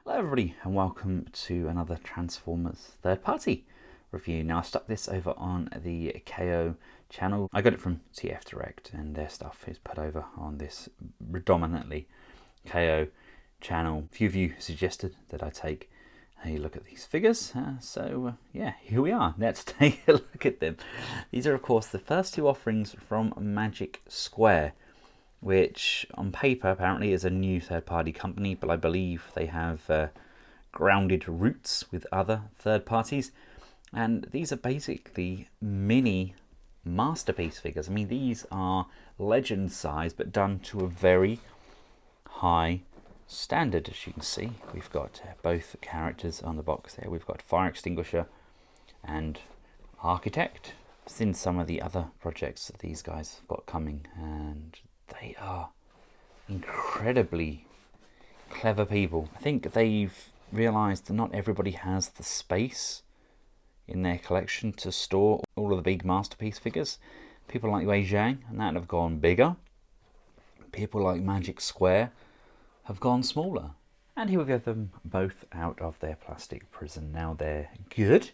Hello everybody and welcome to another Transformers third party review. Now I stuck this over on the KO channel. I got it from TF Direct and their stuff is put over on this predominantly KO channel. A few of you suggested that I take a look at these figures, so yeah, here we are. Let's take a look at them. These are of course the first two offerings from Magic Square, which on paper apparently is a new third-party company, but I believe they have grounded roots with other third parties. And these are basically mini masterpiece figures. I mean, these are legend size, but done to a very high standard. As you can see, we've got both characters on the box there. We've got Fire Extinguisher and Architect. I've seen some of the other projects that these guys have got coming, and they are incredibly clever people. I think they've realised that not everybody has the space in their collection to store all of the big masterpiece figures. People like Wei Zhang and that have gone bigger. People like Magic Square have gone smaller. And here we have them both out of their plastic prison. Now they're good.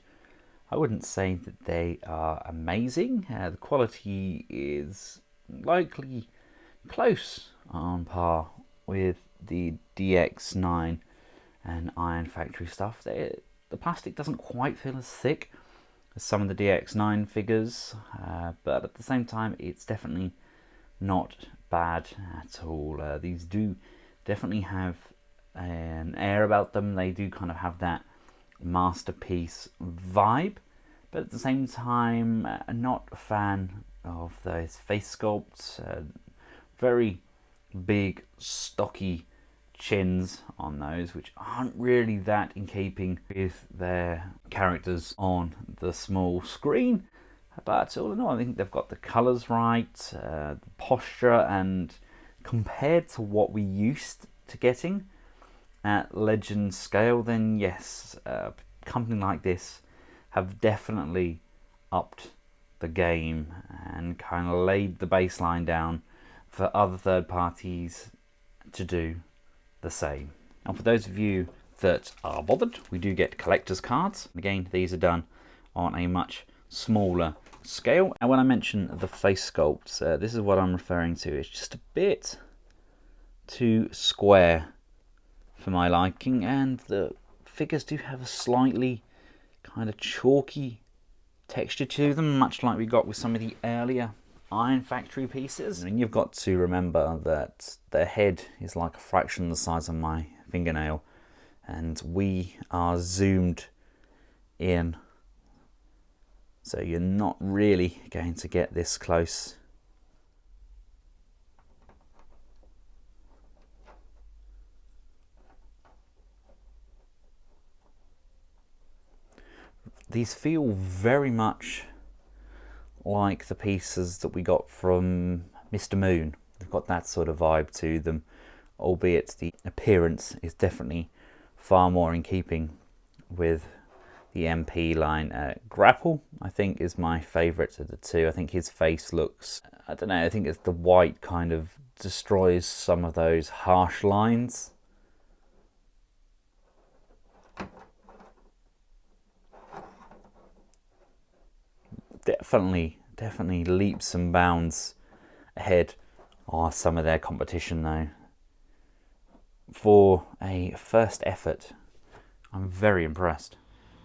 I wouldn't say that they are amazing. The quality is likely close on par with the DX9 and Iron Factory stuff. The plastic doesn't quite feel as thick as some of the DX9 figures, but at the same time it's definitely not bad at all. These do definitely have an air about them. They do kind of have that masterpiece vibe, but at the same time not a fan of those face sculpts. Very big stocky chins on those, which aren't really that in keeping with their characters on the small screen, but all in all I think they've got the colours right, the posture, and compared to what we used to getting at legend scale, then yes, a company like this have definitely upped the game and kind of laid the baseline down for other third parties to do the same. And for those of you that are bothered, we do get collector's cards. Again, these are done on a much smaller scale. And when I mention the face sculpts, this is what I'm referring to. It's just a bit too square for my liking, and the figures do have a slightly kind of chalky texture to them, much like we got with some of the earlier Iron Factory pieces. And you've got to remember that their head is like a fraction the size of my fingernail, and we are zoomed in, so you're not really going to get this close. These feel very much like the pieces that we got from Mr. Moon. They've got that sort of vibe to them, albeit the appearance is definitely far more in keeping with the MP line. Grapple, I think, is my favourite of the two. I think his face looks, I don't know, I think it's the white kind of destroys some of those harsh lines. Definitely leaps and bounds ahead of some of their competition though. For a first effort, I'm very impressed.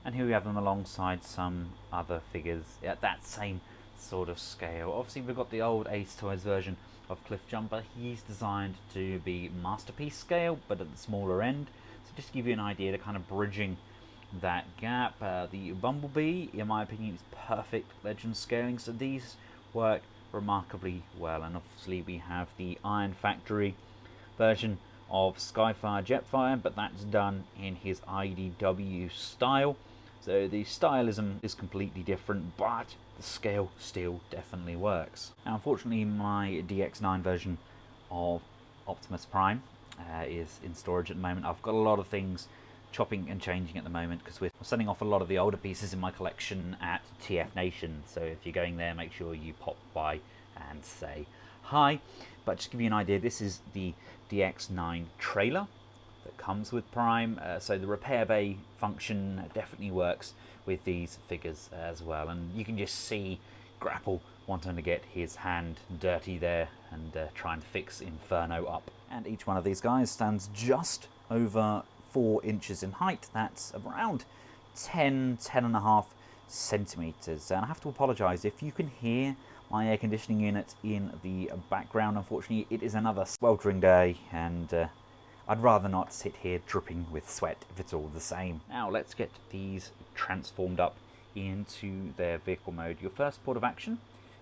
And here we have them alongside some other figures at that same sort of scale. Obviously we've got the old Ace Toys version of Cliff Jumper. He's designed to be masterpiece scale, but at the smaller end. So just to give you an idea, they're kind of bridging that gap. The Bumblebee, in my opinion, is perfect legend scaling, so these work remarkably well. And obviously we have the Iron Factory version of Skyfire Jetfire, but that's done in his IDW style, so the stylism is completely different, but the scale still definitely works. Now unfortunately my DX9 version of Optimus Prime is in storage at the moment. I've got a lot of things chopping and changing at the moment because we're sending off a lot of the older pieces in my collection at TF Nation, so if you're going there, make sure you pop by and say hi. But just to give you an idea, this is the DX9 trailer that comes with Prime. So the repair bay function definitely works with these figures as well. And you can just see Grapple wanting to get his hand dirty there and trying to fix Inferno up. And each one of these guys stands just over 4 inches in height. That's around 10.5 centimeters. And I have to apologize if you can hear my air conditioning unit in the background. Unfortunately, it is another sweltering day, and I'd rather not sit here dripping with sweat if it's all the same. Now let's get these transformed up into their vehicle mode. Your first port of action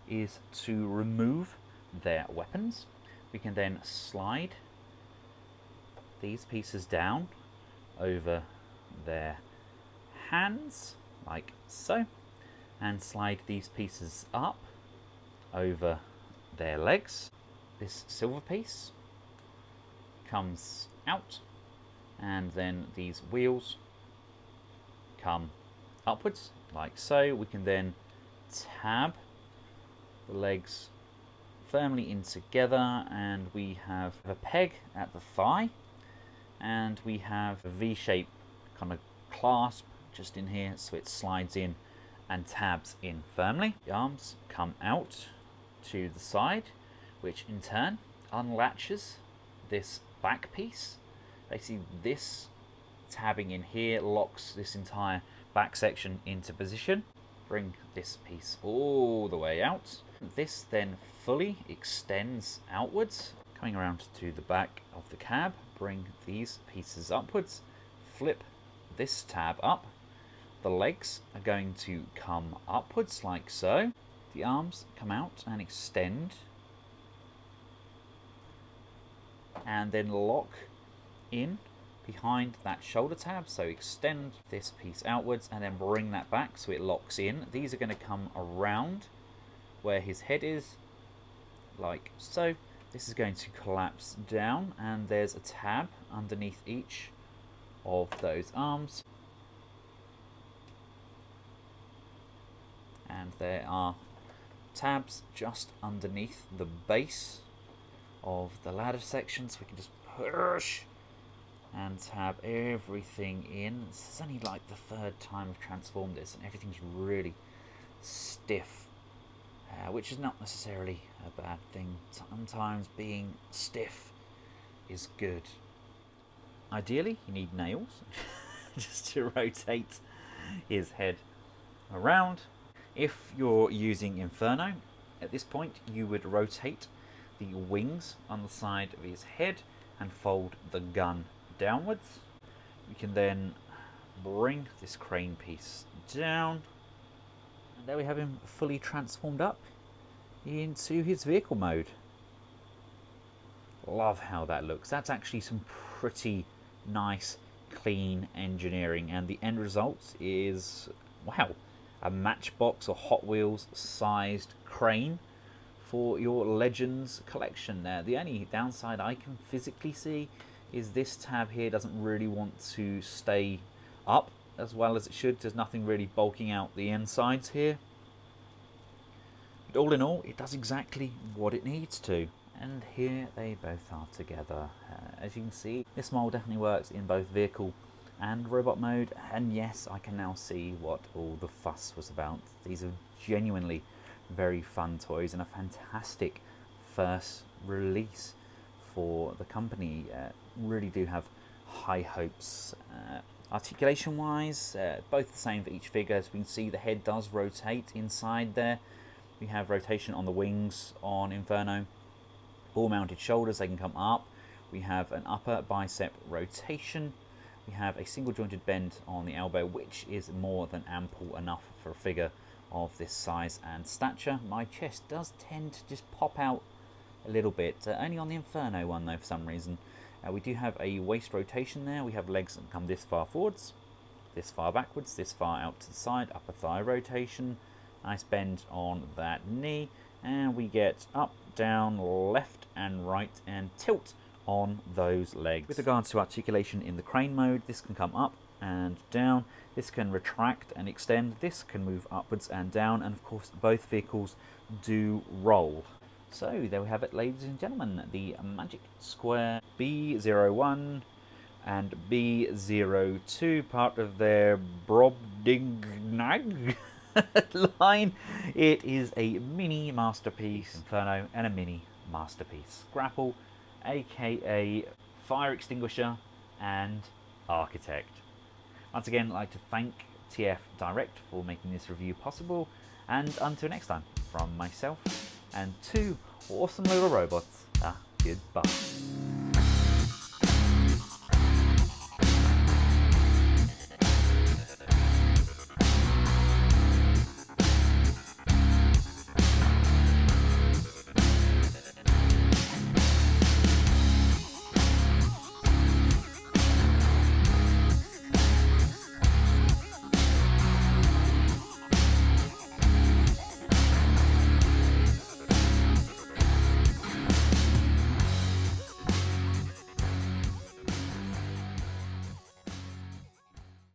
is to remove their weapons. We can then slide these pieces down over their hands, like so, and slide these pieces up over their legs. This silver piece comes out, and then these wheels come upwards, like so. We can then tab the legs firmly in together, and we have a peg at the thigh, and we have a V-shape kind of clasp just in here, so it slides in and tabs in firmly. The arms come out to the side, which in turn unlatches this back piece. Basically, this tabbing in here locks this entire back section into position. Bring this piece all the way out. This then fully extends outwards, coming around to the back of the cab. Bring these pieces upwards, flip this tab up. The legs are going to come upwards like so. The arms come out and extend, and then lock in behind that shoulder tab. So extend this piece outwards and then bring that back so it locks in. These are going to come around where his head is, like so. This is going to collapse down, and there's a tab underneath each of those arms. And there are tabs just underneath the base of the ladder section, so we can just push and tab everything in. This is only like the 3rd time I've transformed this, and everything's really stiff, which is not necessarily a bad thing. Sometimes being stiff is good. Ideally, you need nails just to rotate his head around. If you're using Inferno, at this point you would rotate the wings on the side of his head and fold the gun downwards. We can then bring this crane piece down, and there we have him fully transformed up into his vehicle mode. Love how that looks. That's actually some pretty nice, clean engineering, and the end result is, wow, a Matchbox or Hot Wheels sized crane for your Legends collection there. The only downside I can physically see is this tab here doesn't really want to stay up as well as it should. There's nothing really bulking out the insides here. But all in all, it does exactly what it needs to. And here they both are together. As you can see, this mold definitely works in both vehicle and robot mode, and yes, I can now see what all the fuss was about. These are genuinely very fun toys and a fantastic first release for the company. Really do have high hopes. Articulation wise, both the same for each figure. As we can see, the head does rotate inside there. We have rotation on the wings on Inferno. Ball mounted shoulders, they can come up. We have an upper bicep rotation. We have a single jointed bend on the elbow, which is more than ample enough for a figure of this size and stature. My chest does tend to just pop out a little bit, only on the Inferno one though for some reason. We do have a waist rotation there. We have legs that come this far forwards, this far backwards, this far out to the side. Upper thigh rotation, nice bend on that knee, and we get up, down, left and right, and tilt on those legs. With regards to articulation in the crane mode, this can come up and down, this can retract and extend, this can move upwards and down, and of course both vehicles do roll. So there we have it, ladies and gentlemen, the Magic Square B01 and B02, part of their Brobdingnag line. It is a mini masterpiece, Inferno, and a mini masterpiece, Grapple, aka Fire Extinguisher and Architect. Once again, I'd like to thank TF Direct for making this review possible, and until next time, from myself and two awesome little robots, goodbye.